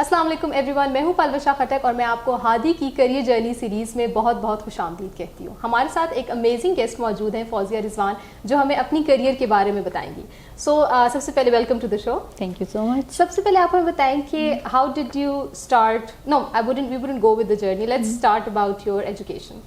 السلام علیکم every one, میں ہوں پلوشا خٹک اور میں آپ کو ہادی کی کریئر جرنی سیریز میں بہت بہت خوش آمدید کہتی ہوں. ہمارے ساتھ ایک امیزنگ گیسٹ موجود ہیں، فوزیہ رضوان، جو ہمیں اپنی کریئر کے بارے میں بتائیں گی. سب سے پہلے welcome to the show. Thank you so much. سب سے پہلے آپ ہمیں بتائیں کہ how did you start. No we wouldn't go with the journey, let's start about your education.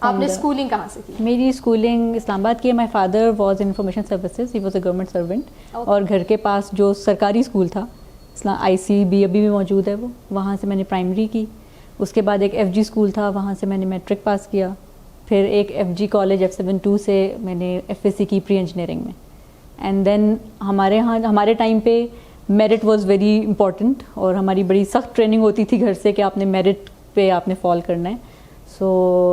آپ نے اسکولنگ کہاں سے کی؟ میری اسکولنگ اسلام آباد کی ہے. My father was information services, he was a government servant, اور گھر کے پاس جو سرکاری اسکول تھا ICB ابھی بھی موجود ہے، وہ وہاں سے میں نے پرائمری کی. اس کے بعد ایک FG اسکول تھا، وہاں سے میں نے میٹرک پاس کیا. پھر ایک FG کالج F72 سے میں نے FSc کی پری انجینئرنگ میں. اینڈ دین ہمارے ٹائم پہ میرٹ واز ویری امپورٹنٹ، اور ہماری بڑی سخت ٹریننگ ہوتی تھی گھر سے کہ آپ نے میرٹ پہ آپ نے فال کرنا ہے. So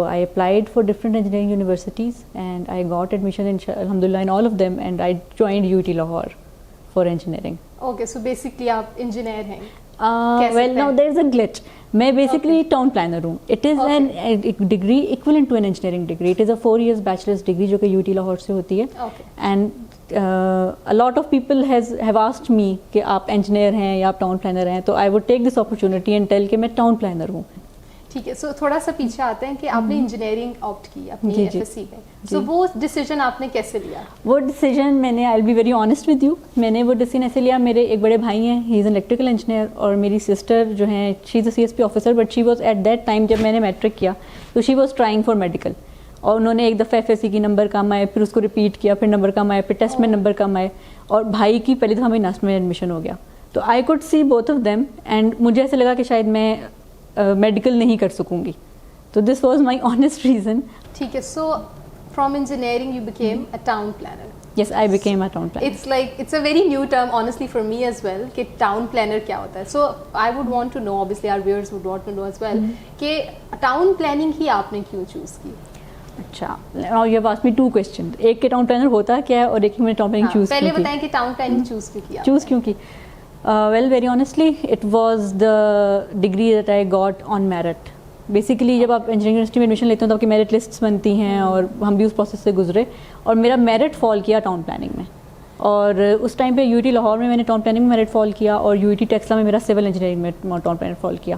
I applied for different engineering universities and I got admission alhamdulillah in all of them, and I joined UT Lahore for engineering. Okay, so basically آپ انجینئر ہیں. Well, now there is a glitch. میں basically town planner ہوں. It is a degree equivalent to an engineering degree. It is a 4 years bachelor's degree جو کہ UT Lahore سے ہوتی ہے. And a lot of people have asked me کہ آپ engineer ہیں یا آپ town planner ہیں. تو I would take this opportunity and tell کہ میں town planner ہوں. ٹھیک ہے. سو تھوڑا سا پیچھے آتے ہیں کہ آپ نے انجینئرنگ آپٹ کی اپنی FSc میں. سو وہ ڈیسیجن آپ نے کیسے لیا؟ وہ ڈیسیجن میں نے I'll be very honest with you، میں نے وہ ڈیسیجن ایسے لیا. میرے ایک بڑے بھائی ہیں، he is an electrical engineer, اور میری سسٹر جو ہیں she is a CSP officer, but she was at that time جب میں نے میٹرک کیا تو she was trying for medical. اور انہوں نے ایک دفعہ FSc کی نمبر کم آئے، پھر اس کو ریپیٹ کیا، پھر نمبر کم آئے، پھر ٹیسٹ میں نمبر کم آئے، اور بھائی کی پہلی دفعہ ہمیں نرس میں ایڈمیشن ہو گیا. تو I could see both of them, and مجھے ایسے لگا کہ شاید میں میڈیکل نہیں کر سکوں گی. So this was my honest reason. ٹھیک ہے. So from engineering you became a town planner. Yes, I became a town planner. It's a very new term honestly for me as well کہ town planner کیا ہوتا ہے. So I would want to know, obviously our viewers would want to know as well کہ town planning ہی آپ نے کیوں choose کی؟ اچھا، now you have asked me 2 questions. ایک کہ ٹاؤن پلانر ہوتا کیا ہے، اور ایک میں ٹاؤن پلاننگ چوز کی. پہلے بتائیں کہ ٹاؤن پلاننگ چوز کیوں کی. Well, very honestly it was the degree that I got on merit. Basically جب آپ انجینئرنگ یونیورسٹی میں ایڈمیشن لیتے ہیں تو آپ کی میرٹ لسٹس بنتی ہیں، اور ہم بھی اس پروسیس سے گزرے، اور میرا میرٹ فال کیا ٹاؤن پلاننگ میں. اور اس ٹائم پہ UT لاہور میں نے ٹاؤن پلاننگ میں میرٹ فال کیا، اور UT ٹیکسلا میں میرا سول انجینئرنگ میں ٹاؤن پلاننگ فال کیا.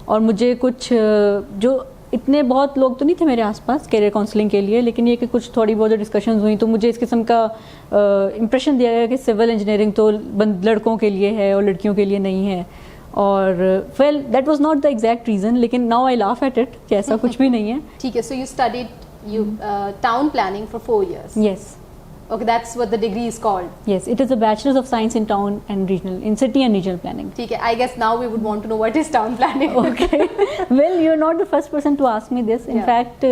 اور مجھے کچھ جو اتنے بہت لوگ تو نہیں تھے میرے آس پاس کیریئر کاؤنسلنگ کے لیے، لیکن یہ کہ کچھ تھوڑی بہت جو ڈسکشنز ہوئیں تو مجھے اس قسم کا امپریشن دیا گیا کہ سول انجینئرنگ تو لڑکوں کے لیے ہے اور لڑکیوں کے لیے نہیں ہے. اور well that was not the exact reason, لیکن now I laugh at it کہ ایسا کچھ بھی نہیں ہے. ٹھیک ہے. So you studied town planning for 4 years. Yes. Okay, that's what the degree is called. Yes, it is a Bachelor's of Science in Town and City and Regional Planning. ٹھیک ہے. I guess now we would want to know what is town planning. Okay. Well, you're not the first person to ask me this. In fact,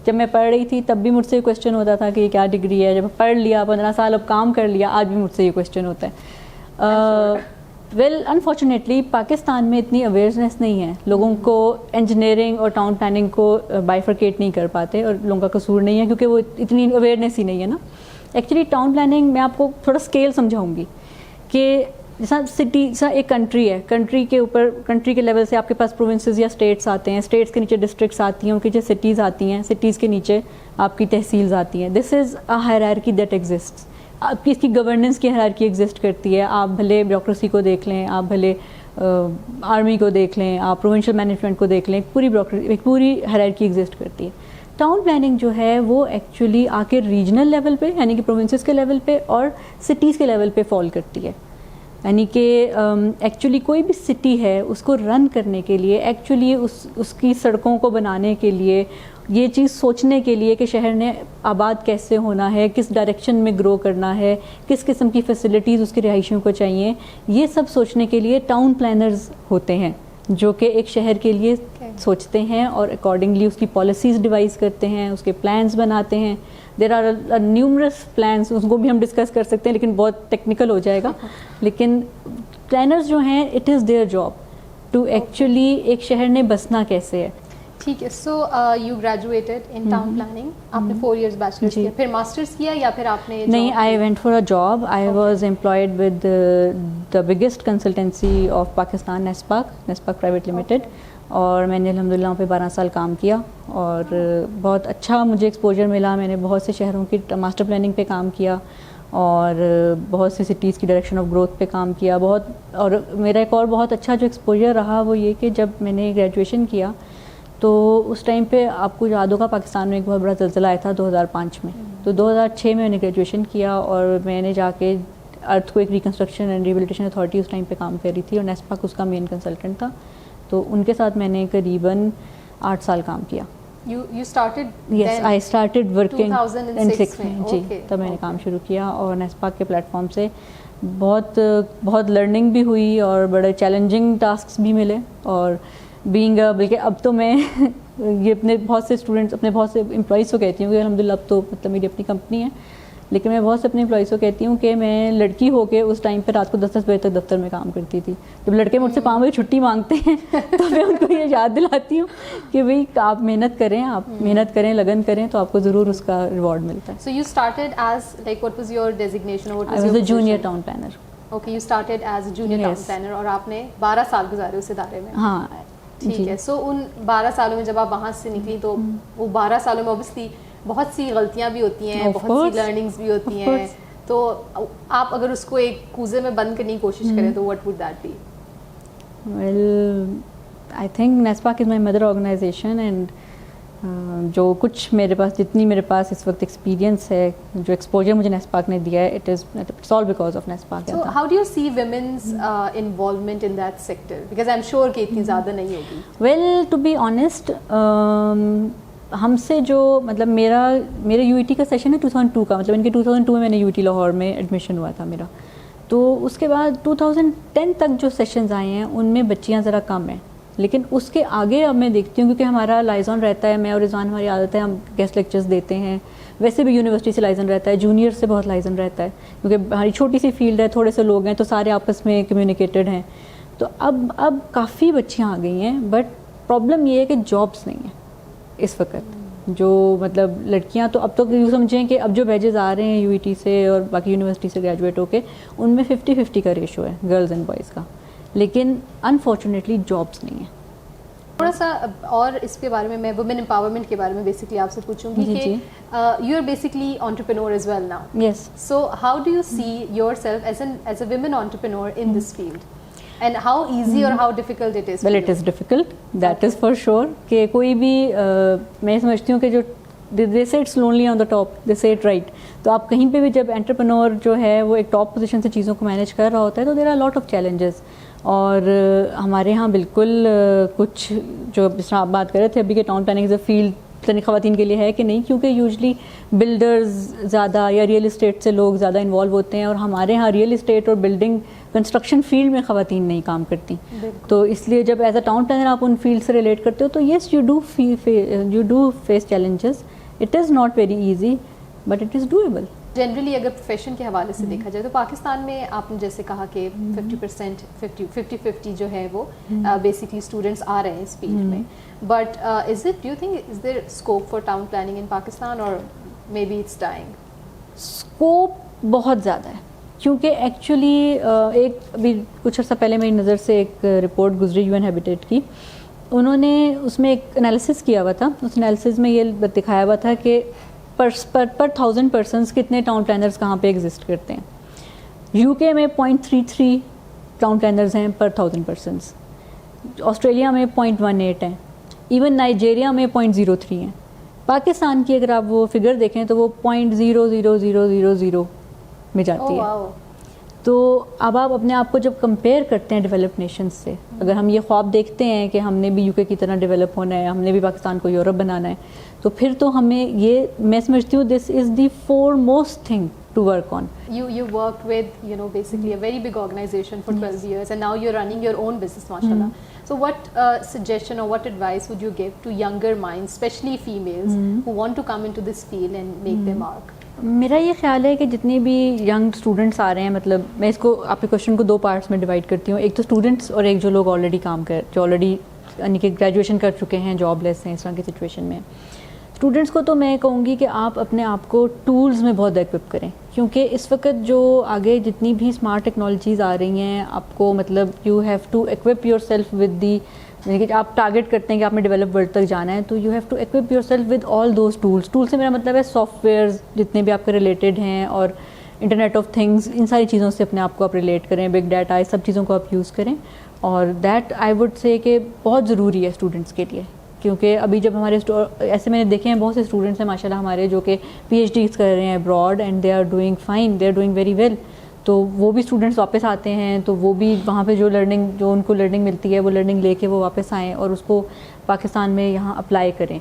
جب میں پڑھ رہی تھی تب بھی مجھ سے یہ کوشچن ہوتا تھا کہ یہ کیا ڈگری ہے. جب پڑھ لیا 15 سال اب کام کر لیا، آج بھی مجھ سے یہ کوشچن ہوتا ہے. ویل انفارچونیٹلی پاکستان میں اتنی اویئرنیس نہیں ہے، لوگوں کو انجینئرنگ اور ٹاؤن پلاننگ کو بائیفرکیٹ نہیں کر پاتے، اور لوگوں کا قصور نہیں ہے کیونکہ وہ اتنی اویئرنیس ہی نہیں ہے نا. ایکچولی ٹاؤن پلاننگ میں آپ کو تھوڑا اسکیل سمجھاؤں گی کہ جیسا سٹی، جیسا ایک کنٹری ہے، کنٹری کے اوپر کنٹری کے لیول سے آپ کے پاس پروونسز یا اسٹیٹس آتے ہیں، اسٹیٹس کے نیچے ڈسٹرکٹس آتی ہیں، ان کے نیچے سٹیز آتی ہیں، سٹیز کے نیچے آپ کی تحصیلز آتی ہیں. دس از اے ہائرارکی دیٹ ایگزسٹس. آپ کی اس کی گورننس کی ہائرارکی ایگزسٹ کرتی ہے. آپ بھلے بیوروکریسی کو دیکھ لیں، آپ بھلے آرمی کو دیکھ لیں، آپ پروونشل مینجمنٹ کو دیکھ لیں، پوری ہائرارکی ایگزسٹ کرتی ہے. ٹاؤن پلاننگ جو ہے وہ ایکچولی آ کے ریجنل لیول پہ یعنی کہ پروونسز کے لیول پہ اور سٹیز کے لیول پہ فال کرتی ہے. یعنی کہ ایکچولی کوئی بھی سٹی ہے اس کو رن کرنے کے لیے، ایکچولی اس کی سڑکوں کو بنانے کے لیے، یہ چیز سوچنے کے لیے کہ شہر نے آباد کیسے ہونا ہے، کس ڈائریکشن میں گرو کرنا ہے، کس قسم کی فیسلٹیز اس کی رہائشیوں کو چاہیے، یہ سب سوچنے کے لیے ٹاؤن پلانرز ہوتے ہیں جو کہ ایک شہر کے لیے سوچتے ہیں اور اکارڈنگلی اس کی پالیسیز ڈیوائز کرتے ہیں، اس کے پلانز بناتے ہیں. دیر آر نیومرس پلانس، اس کو بھی ہم ڈسکس کر سکتے ہیں لیکن بہت ٹیکنیکل ہو جائے گا. لیکن پلانرز جو ہیں it is their job to actually ایک شہر نے بسنا کیسے ہے. ٹھیک ہے. So you graduated in town planning, آپ نے 4 years بیچلرس کیا، پھر ماسٹرس کیا یا پھر آپ نے؟ نہیں، I went for a job. I was employed with the biggest consultancy of Pakistan, NESPAK private limited, اور میں نے الحمد للہ وہاں پہ 12 سال کام کیا، اور بہت اچھا مجھے ایکسپوجر ملا. میں نے بہت سے شہروں کی ماسٹر پلاننگ پہ کام کیا، اور بہت سی سٹیز کی ڈائریکشن آف گروتھ پہ کام کیا بہت. اور میرا ایک اور بہت اچھا جو ایکسپوجر رہا وہ یہ کہ جب میں نے گریجویشن کیا تو اس ٹائم پہ آپ کو یاد ہوگا پاکستان میں ایک بہت بڑا زلزلہ آیا تھا 2005 میں. تو 2006 میں نے گریجویشن کیا اور میں نے جا کے earthquake reconstruction and rehabilitation authority اس ٹائم پہ کام کر رہی تھی اور نیسپاک اس کا مین کنسلٹنٹ تھا. تو ان کے ساتھ میں نے قریباً 8 سال کام کیا. You started Yes, then? I started working 2006 میں میں. جی Okay, تب میں نے okay. کام شروع کیا اور نیسپاک کے پلیٹ فارم سے بہت لرننگ بھی ہوئی اور بڑے چیلنجنگ ٹاسکس بھی ملے. اور بلکہ اب تو میں یہ اپنے بہت سے اسٹوڈنٹس اپنے بہت سے امپلائیز کو کہتی ہوں کہ الحمدللہ اب تو مطلب میری اپنی کمپنی ہے, لیکن میں بہت سے اپنے امپلائیز کو کہتی ہوں کہ میں لڑکی ہو کے اس ٹائم پہ رات کو 10 بجے تک دفتر میں کام کرتی تھی. جب لڑکے مجھ سے 5 بجے چھٹی مانگتے ہیں تو میں ان کو یہ یاد دلاتی ہوں کہ بھائی آپ محنت کریں لگن کریں تو آپ کو ضرور اس کا ریوارڈ ملتا ہے. So you started as, like, what was your designation or what was I was your a junior position? town planner. Okay, you started as a junior town Yes. planner اور آپ نے 12 سال گزارے اس ادارے میں. ہاں ٹھیک ہے. سو ان 12 سالوں میں جب آپ وہاں سے نکلی تو وہ 12 سالوں میں اوبیسلی بہت سی غلطیاں بھی ہوتی ہیں, بہت سی لرننگز بھی ہوتی ہیں. تو آپ اگر اس کو ایک کوزے میں بند کرنے کی کوشش کریں تو what would that be? Well, I think NESPAC is my mother organization and جو کچھ میرے پاس جتنی میرے پاس اس وقت ایکسپیرینس ہے, جو ایکسپوجر مجھے نیسپاک نے دیا ہے, it's all because of NESPAC. So how do you see women's involvement in that sector? Because I'm sure کہ اتنی زیادہ نہیں ہوگی. Well, to be honest, ہم سے جو مطلب میرے یو ای ٹی کا سیشن ہے 2002 کا, مطلب ان کے 2002 میں میں نے یو ای ٹی لاہور میں ایڈمیشن ہوا تھا میرا. تو اس کے بعد 2010 تک جو سیشنز آئے ہیں ان میں بچیاں ذرا کم ہیں, لیکن اس کے آگے اب میں دیکھتی ہوں کیونکہ ہمارا لائزون رہتا ہے, میں اور رضوان ہماری عادت ہے ہم گیسٹ لیکچرز دیتے ہیں, ویسے بھی یونیورسٹی سے لائزن رہتا ہے, جونیئر سے بہت لائزن رہتا ہے کیونکہ ہماری چھوٹی سی فیلڈ ہے, تھوڑے سے لوگ ہیں تو سارے آپس میں کمیونیکیٹڈ ہیں. تو اب کافی بچیاں آ گئی ہیں, بٹ پرابلم یہ ہے کہ جابس نہیں ہیں اس وقت. جو مطلب لڑکیاں تو اب تو یوں سمجھیں کہ اب جو بیچز آ رہے ہیں یو ای ٹی سے اور باقی یونیورسٹی سے گریجویٹ ہو کے ان میں 50-50 کا ریشو ہے گرلز اینڈ بوائز کا, لیکن انفارچونیٹلی جابس نہیں ہیں. تھوڑا سا اور اس کے بارے میں وومن امپاورمنٹ کے بارے میں بیسکلی آپ سے پوچھوں گی کہ you are basically entrepreneur as well now. Yes. So how do you see yourself as a women entrepreneur in this field and how easy or how difficult it is? Well it is difficult, that is for sure. کہ کوئی بھی میں سمجھتی ہوں کہ جو they say it's lonely on the top, they say it right. تو آپ کہیں پہ بھی جب انٹرپرینور جو ہے وہ ایک ٹاپ پوزیشن سے چیزوں کو مینیج کر رہا ہوتا ہے تو there are lot of challenges. اور ہمارے ہاں بالکل کچھ جو جس طرح آپ بات کر رہے تھے ابھی کہ town planning is a field خواتین کے لیے ہے کہ نہیں, کیونکہ یوزلی بلڈرز زیادہ یا ریئل اسٹیٹ سے لوگ زیادہ انوالو ہوتے ہیں, اور ہمارے ہاں ریئل اسٹیٹ اور بلڈنگ کنسٹرکشن فیلڈ میں خواتین نہیں کام کرتی. تو اس لیے جب ایز اے ٹاؤن پلانر آپ ان فیلڈ سے ریلیٹ کرتے ہو تو yes you do face challenges. It is not very easy but it is doable. Generally اگر پروفیشن کے حوالے سے دیکھا جائے تو پاکستان میں آپ نے جیسے کہا کہ 50% جو ہے وہ بیسکلی اسٹوڈنٹس آ رہے ہیں اس فیلڈ میں, but is it do you think is there scope for town planning in Pakistan or maybe it's dying? Scope بہت زیادہ ہے کیونکہ ایکچولی ایک ابھی کچھ عرصہ پہلے میری نظر سے ایک رپورٹ گزری یو این ہیبیٹیٹ کی, انہوں نے اس میں ایک انالیسس کیا ہوا تھا. اس انالیسس میں یہ دکھایا ہوا تھا کہ پر 1000 پرسنس کتنے ٹاؤن پلانرز کہاں پہ ایگزسٹ کرتے ہیں. یو کے میں 0.33 ٹاؤن پلانرز ہیں پر 1000 پرسنس, آسٹریلیا میں 0.18 ہیں, ایون نائجیریا میں 0.03 ہیں. پاکستان کی اگر آپ وہ فگر دیکھیں تو وہ 0.00000 میں جاتی ہے. تو اب آپ اپنے آپ کو جب کمپیئر کرتے ہیں ڈیولپ نیشنز سے, اگر ہم یہ خواب دیکھتے ہیں کہ ہم نے بھی یو کے کی طرح ڈیولپ ہونا ہے, ہم نے بھی پاکستان کو یورپ بنانا ہے, تو پھر تو ہمیں یہ میں سمجھتی ہوں this is the foremost thing to work on. You worked with basically a very big organization for 12 years and now you're running your own business, mashallah. So what suggestion or what advice would you give to younger minds, especially females who want to come into this field and make their mark? میرا یہ خیال ہے کہ جتنے بھی young students آ رہے ہیں, مطلب میں اس کو آپ کے کوشچن کو 2 پارٹس میں ڈیوائڈ کرتی ہوں, ایک تو اسٹوڈنٹس اور ایک جو لوگ آلریڈی جو آلریڈی یعنی کہ گریجویشن کر چکے ہیں, جاب لیس ہیں اس طرح کی سچویشن میں. اسٹوڈنٹس کو تو میں کہوں گی کہ آپ اپنے آپ کو ٹولز میں بہت ایکوپ کریں, کیونکہ اس وقت جو آگے جتنی بھی اسمارٹ ٹیکنالوجیز آ رہی ہیں آپ کو مطلب you have to equip yourself with the, یعنی کہ آپ ٹارگیٹ کرتے ہیں کہ آپ نے ڈیولپ ورلڈ تک جانا ہے, تو you have to equip yourself with all those tools. Tool سے میرا مطلب ہے سافٹ ویئرز جتنے بھی آپ کے ریلیٹڈ ہیں, اور انٹرنیٹ آف تھنگس، ان ساری چیزوں سے اپنے آپ کو آپ ریلیٹ کریں، بگ ڈیٹا، اس سب چیزوں کو آپ یوز کریں. اور دیٹ آئی وڈ سے کہ بہت ضروری ہے اسٹوڈنٹس کے لیے، کیونکہ ابھی جب ہمارے ایسے میں نے دیکھے ہیں بہت سے اسٹوڈنٹس ہیں ماشاء اللہ ہمارے جو کہ پی ایچ ڈیز کر رہے ہیں abroad and they are doing fine, they are doing very well. تو وہ بھی اسٹوڈنٹس واپس آتے ہیں تو وہ بھی وہاں پہ جو ان کو لرننگ ملتی ہے وہ لرننگ لے کے وہ واپس آئیں اور اس کو پاکستان میں یہاں اپلائی کریں.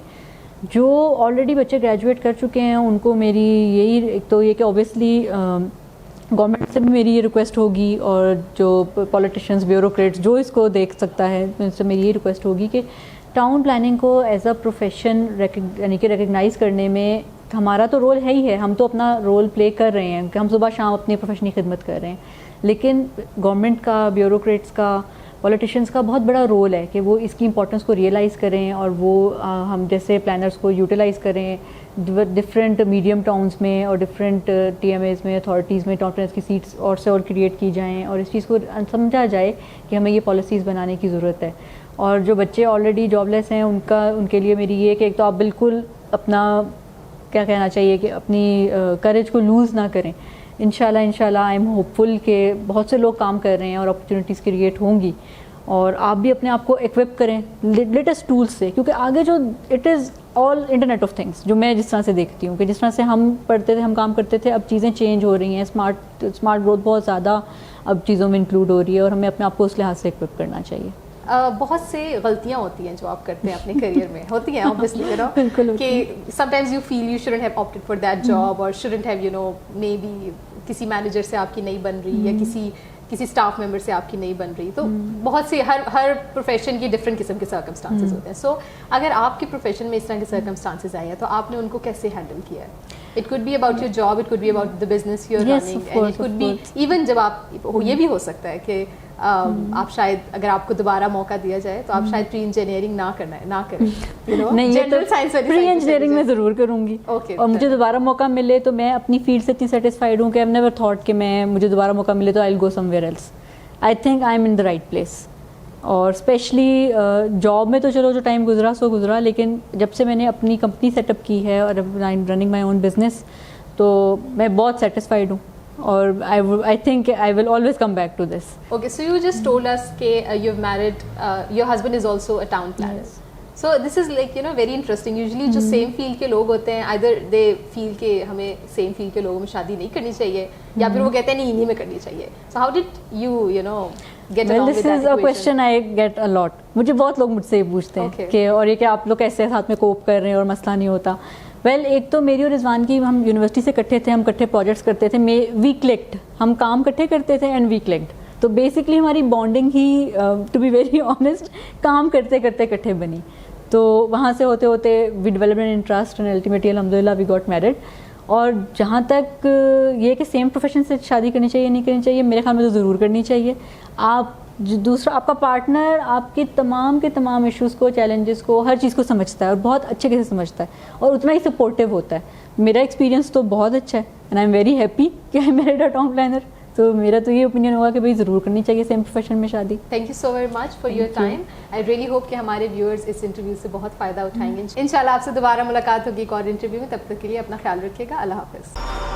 جو آلریڈی بچے گریجویٹ کر چکے ہیں ان کو میری یہی ایک تو یہ کہ اوبیسلی گورنمنٹ سے بھی میری یہ ریکویسٹ ہوگی، اور جو پولیٹیشینس، بیوروکریٹس جو اس کو دیکھ سکتا ہے ان سے میری یہ ریکویسٹ ہوگی کہ ٹاؤن پلاننگ کو ایز اے پروفیشن یعنی کہ ریکگنائز کرنے میں ہمارا تو رول ہے ہی ہے، ہم تو اپنا رول پلے کر رہے ہیں کہ ہم صبح شام اپنی پروفیشنل خدمت کر رہے ہیں، لیکن گورنمنٹ کا، بیوروکریٹس کا، پولیٹیشینس کا بہت بڑا رول ہے کہ وہ اس کی امپورٹنس کو ریئلائز کریں اور وہ ہم جیسے پلانرز کو یوٹیلائز کریں ڈفرینٹ میڈیم ٹاؤنز میں اور ڈفرینٹ ٹی ایم ایز میں، اتھارٹیز میں ٹاؤن پلانرز کی سیٹس اور کریٹ کی جائیں اور اس چیز کو سمجھا جائے کہ ہمیں یہ پالیسیز بنانے کی ضرورت ہے. اور جو بچے آلریڈی جاب لیس ہیں ان کے لیے میری یہ کہ ایک تو آپ بالکل اپنا کیا کہنا چاہیے کہ اپنی کریج کو لوز نہ کریں. انشاءاللہ آئی ایم ہوپ فل کہ بہت سے لوگ کام کر رہے ہیں اور اپرچونیٹیز کریٹ ہوں گی، اور آپ بھی اپنے آپ کو ایکوپ کریں لیٹسٹ ٹولس سے، کیونکہ آگے جو it is all internet of things جو میں جس طرح سے دیکھتی ہوں کہ جس طرح سے ہم پڑھتے تھے، ہم کام کرتے تھے، اب چیزیں چینج ہو رہی ہیں، اسمارٹ گروتھ بہت زیادہ اب چیزوں میں انکلوڈ ہو رہی ہے اور ہمیں اپنے آپ کو اس لحاظ سے ایکوپ کرنا چاہیے. بہت سے غلطیاں ہوتی ہیں جو آپ کرتے ہیں اپنے کریئر میں، ہوتی ہیں obviously you know بالکل کہ sometimes you feel you shouldn't have opted for that job or shouldn't have you know maybe کسی مینیجر سے آپ کی نہیں بن رہی یا کسی اسٹاف ممبر سے آپ کی نہیں بن رہی. تو بہت سے ہر پروفیشن کی ڈفرینٹ قسم کے سرکمسٹانسز ہوتے ہیں. سو اگر آپ کے پروفیشن میں اس طرح کے سرکمسٹانسز آئے ہیں تو آپ نے ان کو کیسے ہینڈل کیا ہے؟ It could be about your job, it could be about the business you're running, and it could be even جب آپ یہ بھی ہو سکتا ہے کہ آپ شاید اگر آپ کو دوبارہ موقع دیا جائے تو آپ شاید پری انجینئرنگ نہ کریں جنرل سائنس والی پری انجینئرنگ میں ضرور کروں گی. اور مجھے دوبارہ موقع ملے تو میں اپنی فیلڈ سے اتنی سیٹسفائڈ ہوں کہ I've never thought کہ مجھے دوبارہ موقع ملے تو I'll go somewhere else. I think I'm in the right place. اور اسپیشلی جاب میں تو چلو جو ٹائم گزرا سو گزرا، لیکن جب سے میں نے اپنی کمپنی سیٹ اپ کی ہے اور رننگ مائی اون بزنس تو میں بہت سیٹسفائڈ ہوں اور I think I will always come back to this. Okay, so you just told us کہ you've married, your husband is also a town planner. Yes. So this is like you know very interesting. Usually جو same field کے لوگ ہوتے ہیں either they feel کہ ہمیں same field کے لوگوں میں شادی نہیں کرنی چاہیے یا پھر وہ کہتے ہیں نہیں انہیں میں کرنی چاہیے. So how did you know get along with that equation? This is a question I get a lot. مجھے بہت لوگ مجھ سے یہ پوچھتے ہیں کہ اور یہ کہ آپ لوگ کیسے ساتھ میں کوپ کر رہے ہیں اور مسئلہ نہیں ہوتا. ویل ایک تو میری اور رضوان کی ہم یونیورسٹی سے اکٹھے تھے، ہم اکٹھے پروجیکٹس کرتے تھے، وی کلکڈ، ہم کام اکٹھے کرتے تھے اینڈ وی کلکڈ. تو بیسکلی ہماری بانڈنگ ہی ٹو بی ویری آنیسٹ کام کرتے کرتے اکٹھے بنی. تو وہاں سے ہوتے ہوتے we developed an interest and ultimately الحمد للہ وی گاٹ میرڈ. اور جہاں تک یہ کہ سیم پروفیشن سے شادی کرنی چاہیے نہیں کرنی چاہیے، میرے خیال میں تو ضرور کرنی چاہیے. آپ دوسرا آپ کا پارٹنر آپ کے تمام ایشوز کو، چیلنجز کو، ہر چیز کو سمجھتا ہے اور بہت اچھے سے سمجھتا ہے اور اتنا ہی سپورٹیو ہوتا ہے. میرا ایکسپیرینس تو بہت اچھا ہے and I am very happy کہ I married a town planner. تو میرا تو یہ اوپینین ہوگا کہ بھائی ضرور کرنی چاہیے سیم پروفیشن میں شادی. Thank you so very much for your time. I really hope کہ ہمارے ویورز اس انٹرویو سے بہت فائدہ اٹھائیں گے. انشاءاللہ آپ سے دوبارہ ملاقات ہوگی ایک اور انٹرویو میں. تب تک کے لیے اپنا خیال رکھیے گا. اللہ حافظ.